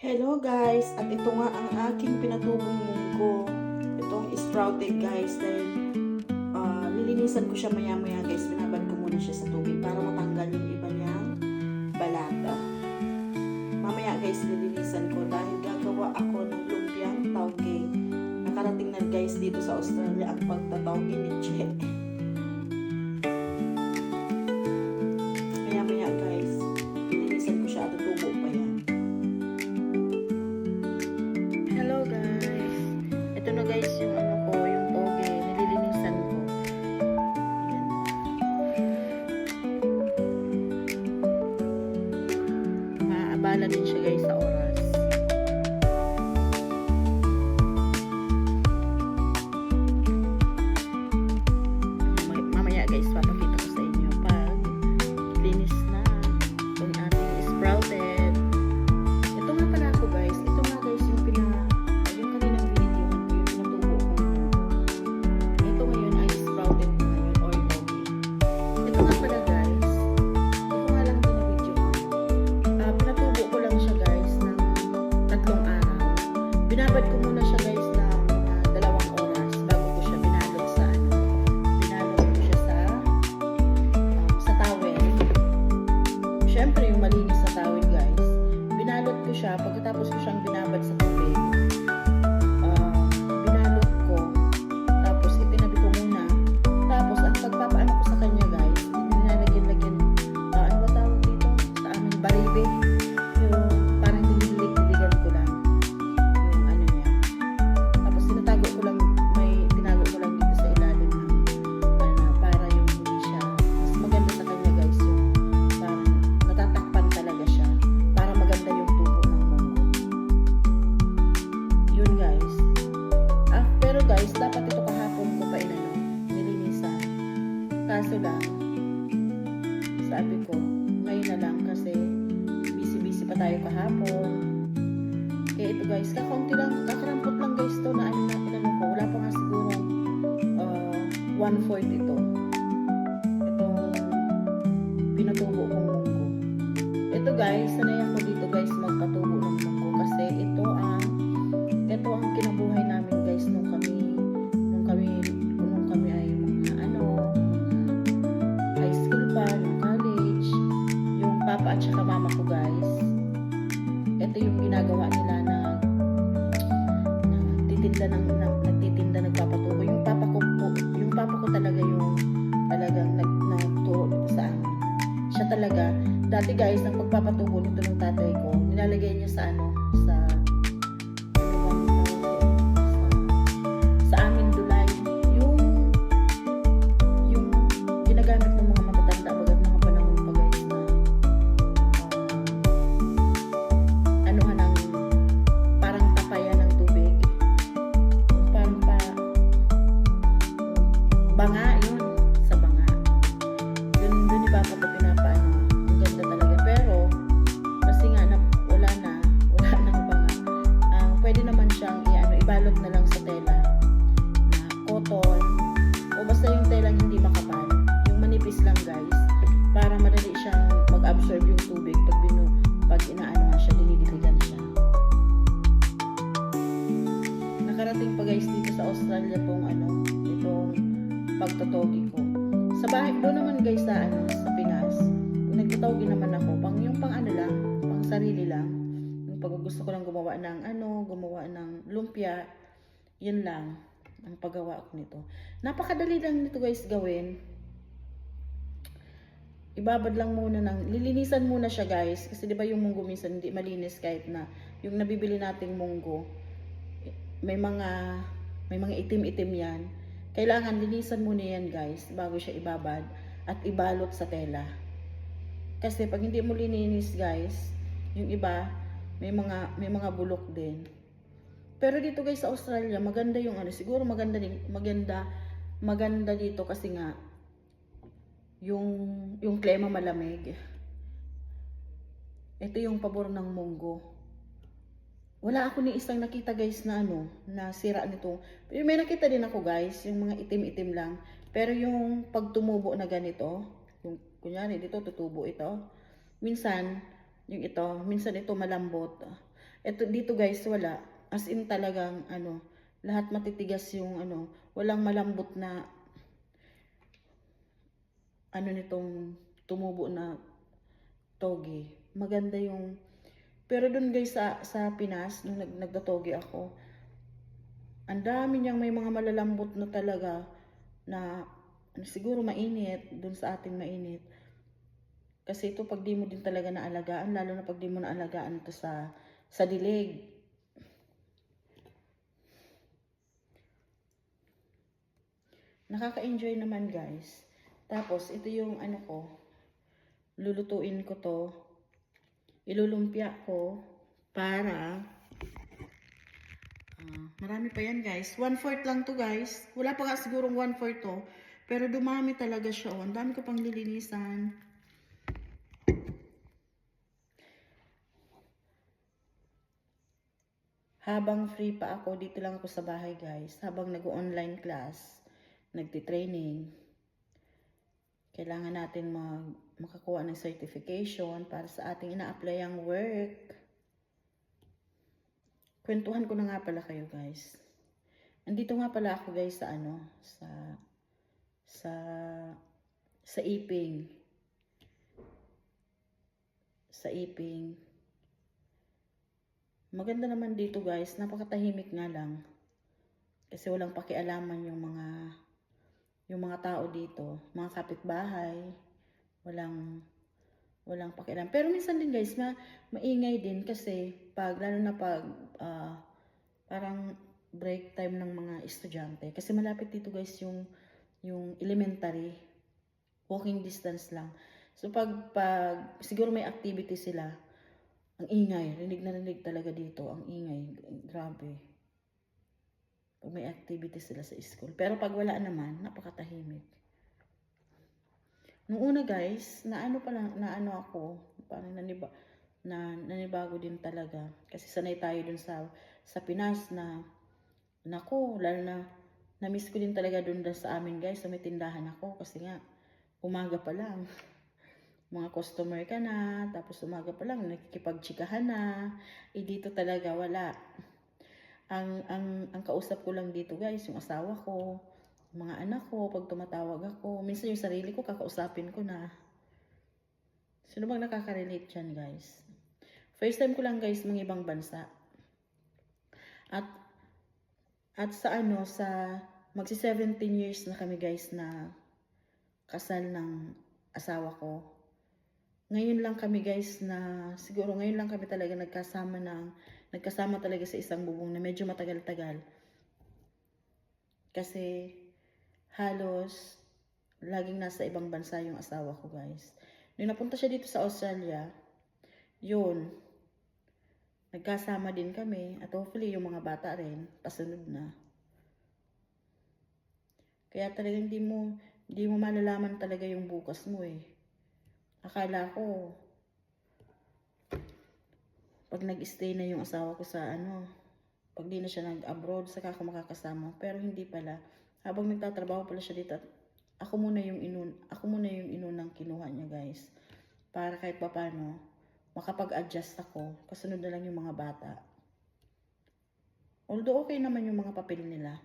Hello guys, at ito nga ang aking pinatubong munggo. Itong sprouted guys dahil lilinisan ko siya maya maya guys. Binabad ko muna siya sa tubig para matanggal yung iba niyang balata. Mamaya guys lilinisan ko dahil gagawa ako ng lumpiang tauge. Nakarating na guys dito sa Australia ang pagtatauge ni Che. Maya maya guys lilinisan ko siya at tutubo pa yan. Hello guys, ito na guys yung yung toge, nililinisan ko. Ayan. Maabala din siya guys sa oras. Mamaya guys, papakita ko sa inyo pag linis na yung ating sprouted. Ito nga pala ako guys, ito nga guys yung kaninang video ko, yung pinatubo ko. Ito ngayon ay sprouted ko ngayon or toge. Ito nga pala guys, ito nga lang pinabidyo ko. Pinatubo ko lang siya guys ng 3 araw. Binabad ko muna siya guys ng mga 2 oras bago ko siya binalot sa binalot ko siya sa towel. Syempre yung malinis na towel guys. Binalot ko siya, pagkatapos ko siyang binabad sa tubig, binalot ko, tapos itinabi ko muna, tapos ang pagpapaano ko sa kanya guys, nilalagyan, ano ba tawag dito? Sa amin, baribe, yung parang dinilig-diligan ko lang, yung ano niya, tapos tinago ko lang dito sa ilalim ng, para yung hindi siya, mas maganda sa kanya guys, yung parang natatakpan talaga siya, para maganda yung tubo ng munggo. Yun guys. Pero guys, dapat ito kahapon ko pa nilinisan. Kaso lang, sabi ko, ngayon na lang kasi busy-busy pa tayo kahapon. Kaya ito guys, kakaunti lang, kakarampot lang guys to na ko. Wala pa nga siguro 1/4 ito. Itong pinatubo kong munggo. Ito guys, sanay ako dito guys magpatubo ng munggo kasi ito ang kinabuhay namin guys nung kami ay mga high school pa, nung college, yung papa at saka mama ko guys. Ito yung ginagawa nila na nagtitinda nagpapatubo. Yung papa ko talaga yung talagang nagturo dito sa amin. Siya talaga. Dati guys, ang pagpapatubo nito ng tatay ko, nilalagay niya sa amin dulay. Yung ginagamit ng mga matatanda bagat mga panahon pa guys na ng parang tapayan ng tubig. Parang banga yun. Sa banga. Dun ni Papa ito pinapaano. Ang ganda talaga. Pero, kasi nga wala nang banga. Pwede naman siyang ibalot na lang sa tela na cotton o basta yung telang hindi makapal. Yung manipis lang guys. Para madali siyang mag-absorb yung tubig pag inaanohan siya, dinidiligan siya. Nakarating pa guys dito sa Australia itong pagtotogi ko. Sa bahay doon naman guys sa Pinas, nagtotogi naman ako pang sarili lang. Yung pag gusto ko lang gumawa ng lumpia, yun lang ang paggawa ko nito. Napakadali lang nito guys gawin. Ibabad lang muna lilinisan muna siya guys kasi 'di ba yung munggo minsan hindi malinis kahit na yung nabibili nating munggo may mga itim-itim yan. Kailangan linisan muna yan guys bago siya ibabad at ibalot sa tela. Kasi pag hindi mo lininis guys, yung iba may mga bulok din. Pero dito guys sa Australia, maganda yung siguro maganda dito kasi nga yung klima malamig. Ito yung pabor ng munggo. Wala ako ni isang nakita guys na na sira nito. Pero may nakita din ako guys, yung mga itim-itim lang. Pero yung pagtumubo na ganito, yung kunyari dito tutubo ito. Minsan ito malambot. Ito dito guys, wala. As in talagang ano, lahat matitigas yung ano, walang malambot na ano nitong tumubo na toge. Maganda yung pero dun guys sa Pinas nung nagtotoge ako, ang dami niyang may mga malalambot na talaga na ano, siguro mainit dun sa ating mainit. Kasi ito pag di mo din talaga naalagaan, lalo na pag di mo naalagaan ito sa dilig. Nakaka-enjoy naman guys. Tapos ito yung ano ko, lulutuin ko to. Ilulumpia ko para marami pa yan guys. 1/4 lang to guys. Wala pa nga sigurong 1/4 to. Pero dumami talaga siya. Oh. Ang dami ko pang lilinisan. Habang free pa ako, dito lang ako sa bahay guys. Habang nag-online class, nagti-training. Kailangan natin makakuha ng certification para sa ating ina-apply ang work. Kwentuhan ko na nga pala kayo guys. Andito nga pala ako guys sa ano, sa sa Iping. Sa Iping. Maganda naman dito guys, napakatahimik nga lang. Kasi walang pakialaman yung mga tao dito, mga kapitbahay, walang pakialam. Pero minsan din guys, maingay din kasi lalo na pag parang break time ng mga estudyante. Kasi malapit dito guys yung elementary, walking distance lang. So pag siguro may activity sila, ang ingay, rinig na rinig talaga dito, ang ingay, grabe. Pag may activity sila sa school. Pero pag wala naman, napakatahimik. Nung una guys, naano ako, parang nanibago din talaga. Kasi sanay tayo dun sa Pinas na, nako, lalo na, na-miss ko din talaga dun sa amin guys, sa may tindahan ako. Kasi nga, umaga pa lang, mga customer ka na, tapos umaga pa lang, nakikipagtsikahan na. Dito talaga, wala. Ang kausap ko lang dito guys, yung asawa ko, mga anak ko, pag tumatawag ako, minsan yung sarili ko, kakausapin ko na. Sino bang nakaka-relate dyan guys? First time ko lang guys mga ibang bansa. At sa magsi 17 years na kami guys na kasal ng asawa ko. Ngayon lang kami guys siguro ngayon lang kami talaga nagkasama talaga sa isang bubong na medyo matagal-tagal. Kasi halos laging nasa ibang bansa yung asawa ko guys. Nung napunta siya dito sa Australia, yun, nagkasama din kami at hopefully yung mga bata rin, pasunod na. Kaya talagang hindi mo malalaman talaga yung bukas mo eh. Akala ko, pag nag-stay na yung asawa ko sa pag di na siya nag-abroad, saka ako makakasama. Pero hindi pala. Habang nagtatrabaho pala siya dito, ako muna yung inunang kinuha niya guys. Para kahit papano, makapag-adjust ako. Kasunod na lang yung mga bata. Although okay naman yung mga papel nila.